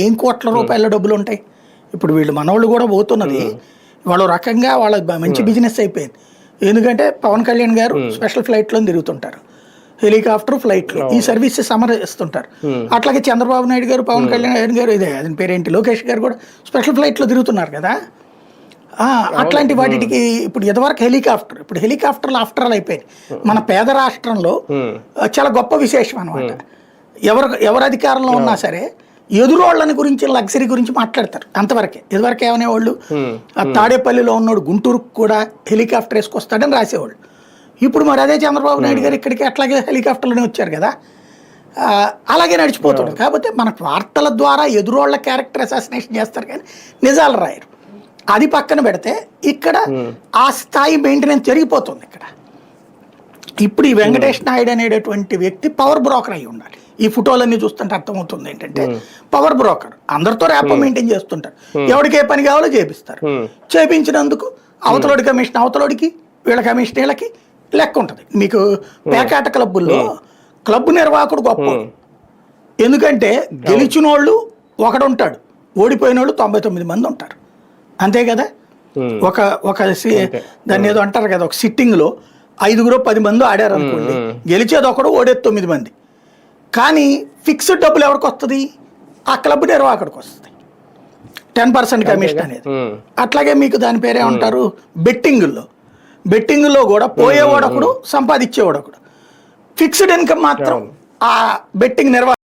ఏం కోట్ల రూపాయల డబ్బులు ఉంటాయి. ఇప్పుడు వీళ్ళు మనోళ్ళు కూడా పోతున్నది వాళ్ళ రకంగా వాళ్ళ మంచి బిజినెస్ అయిపోయింది. ఎందుకంటే పవన్ కళ్యాణ్ గారు స్పెషల్ ఫ్లైట్లో తిరుగుతుంటారు, హెలికాప్టర్ ఫ్లైట్లు ఈ సర్వీసెస్ సమరిస్తుంటారు. అట్లాగే చంద్రబాబు నాయుడు గారు, పవన్ కళ్యాణ్ గారు, ఇదే అతని పేరేంటి లోకేష్ గారు కూడా స్పెషల్ ఫ్లైట్లో తిరుగుతున్నారు కదా. అట్లాంటి వాటికి ఇప్పుడు ఇదివరకు హెలికాప్టర్, ఇప్పుడు హెలికాప్టర్లు ఆఫ్టర్ ఆల్ అయిపోయాయి. మన పేద రాష్ట్రంలో చాలా గొప్ప విశేషం అనమాట. ఎవరు అధికారంలో ఉన్నా సరే ఎదురోళ్ళని గురించి లగ్జరీ గురించి మాట్లాడతారు అంతవరకే. ఇదివరకు ఏమనేవాళ్ళు, తాడేపల్లిలో ఉన్నాడు గుంటూరుకు కూడా హెలికాప్టర్ వేసుకొస్తాడని రాసేవాళ్ళు. ఇప్పుడు మరి అదే చంద్రబాబు నాయుడు గారు ఇక్కడికి అట్లాగే హెలికాప్టర్లోనే వచ్చారు కదా. అలాగే నడిచిపోతుంది. కాకపోతే మనకు వార్తల ద్వారా ఎదురోళ్ళ క్యారెక్టర్ అసాసినేషన్ చేస్తారు కానీ నిజాలు రాయరు. అది పక్కన పెడితే ఇక్కడ ఆ స్థాయి మెయింటెనెన్స్ జరిగిపోతుంది. ఇక్కడ ఇప్పుడు ఈ వెంకటేష్ నాయుడు అనేటటువంటి వ్యక్తి పవర్ బ్రోకర్ అయి ఉండాలి. ఈ ఫోటోలన్నీ చూస్తుంటే అర్థమవుతుంది ఏంటంటే పవర్ బ్రోకర్, అందరితో ర్యాపో మెయింటైన్ చేస్తుంటారు. ఎవరికి ఏ పని కావాలో చేపిస్తారు. చేపించినందుకు అవతలోడి కమిషన్ అవతలోడికి, వీళ్ళ కమిషన్ వీళ్ళకి లెక్క ఉంటుంది. మీకు పేకాట క్లబ్బుల్లో క్లబ్ నిర్వాహకుడు గొప్ప. ఎందుకంటే గెలిచిన వాళ్ళు ఒకడు ఉంటాడు, ఓడిపోయిన వాళ్ళు 99 మంది ఉంటారు. అంతే కదా. ఒక దాన్ని ఏదో అంటారు కదా, ఒక సిట్టింగ్లో 5-10 మంది ఆడారు అనుకోండి, గెలిచేది ఒకడు, ఓడేది 9 మంది. కానీ ఫిక్స్డ్ డబ్బులు ఎవరికి వస్తుంది? ఆ క్లబ్ నిర్వాహకుడికి వస్తుంది 10% కమిషన్ అనేది. అట్లాగే మీకు దాని పేరే ఉంటారు బెట్టింగ్లో కూడా పోయేవాడొకడు, సంపాదించేవాడొకడు. ఫిక్స్డ్ ఇన్కమ్ మాత్రం ఆ బెట్టింగ్ నిర్వాహకుడు.